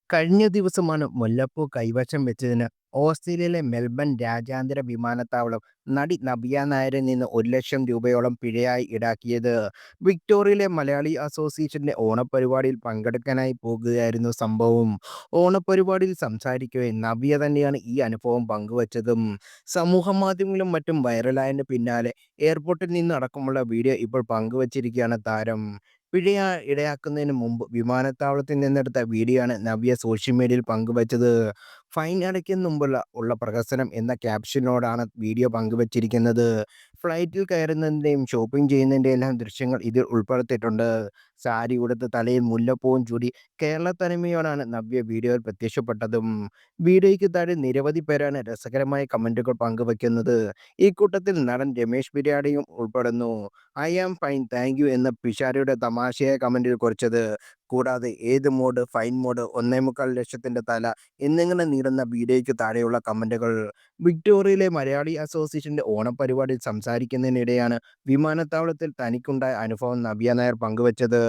കഴിഞ്ഞ ദിവസമാണ് മുല്ലപ്പൂ കൈവശം വെച്ചതിന് ഓസ്ട്രേലിയയിലെ മെൽബൺ രാജ്യാന്തര വിമാനത്താവളം നടി നവ്യ നായരിൽ നിന്ന് 1 ലക്ഷം രൂപയോളം പിഴയായി ഈടാക്കിയത്. വിക്ടോറിയയിലെ മലയാളി അസോസിയേഷന്റെ ഓണപ്പരിപാടിയിൽ പങ്കെടുക്കാനായി പോകുകയായിരുന്നു സംഭവം. ഓണപ്പരിപാടിയിൽ സംസാരിക്കവേ നവ്യ തന്നെയാണ് ഈ അനുഭവം പങ്കുവച്ചതും. സമൂഹ മാധ്യമങ്ങളിലും മറ്റും വൈറലായതിന് പിന്നാലെ എയർപോർട്ടിൽ നിന്ന് അടക്കമുള്ള വീഡിയോ ഇപ്പോൾ പങ്കുവച്ചിരിക്കുകയാണ് താരം. ഇടയാക്കുന്നതിന് മുമ്പ് വിമാനത്താവളത്തിൽ നിന്നെടുത്ത വീഡിയോയാണ് നവ്യ സോഷ്യൽ മീഡിയയിൽ പങ്കുവച്ചത്. ഫൈൻ അടയ്ക്കുന്നതിന് മുമ്പുള്ള പ്രഹസനം എന്ന ക്യാപ്ഷനോടാണ് വീഡിയോ പങ്കുവച്ചിരിക്കുന്നത്. ഫ്ലൈറ്റിൽ കയറുന്നതിൻ്റെയും ഷോപ്പിംഗ് ചെയ്യുന്നതിൻ്റെയും എല്ലാം ദൃശ്യങ്ങൾ ഇതിൽ ഉൾപ്പെടുത്തിയിട്ടുണ്ട്. സാരി ഉടുത്ത് തലയിൽ മുല്ലപ്പൂവും ചൂടി കേരള തനിമയോടാണ് നവ്യ വീഡിയോയിൽ പ്രത്യക്ഷപ്പെട്ടതും. വീഡിയോയ്ക്ക് താഴെ നിരവധി പേരാണ് രസകരമായ കമന്റുകൾ പങ്കുവയ്ക്കുന്നത്. ഈ കൂട്ടത്തിൽ നടൻ രമേശ് പിര്യാടിയും ഉൾപ്പെടുന്നു. I am fine thank you എന്ന പിഷാരയുടെ തമാശയായ കമന്റിൽ കുറിച്ചത്. കൂടാതെ ഏത് മോഡ്, ഫൈൻ മോഡ്, 1.25 ലക്ഷത്തിന്റെ തല എന്നിങ്ങനെ നീളുന്ന വീഡിയോയ്ക്ക് താഴെയുള്ള കമന്റുകൾ. വിക്ടോറിയയിലെ മലയാളി അസോസിയേഷന്റെ ഓണപരിപാടിയിൽ സംസാരിക്കുന്നതിനിടെയാണ് വിമാനത്താവളത്തിൽ തനിക്കുണ്ടായ അനുഭവം നവ്യ നായർ പങ്കുവച്ചത്.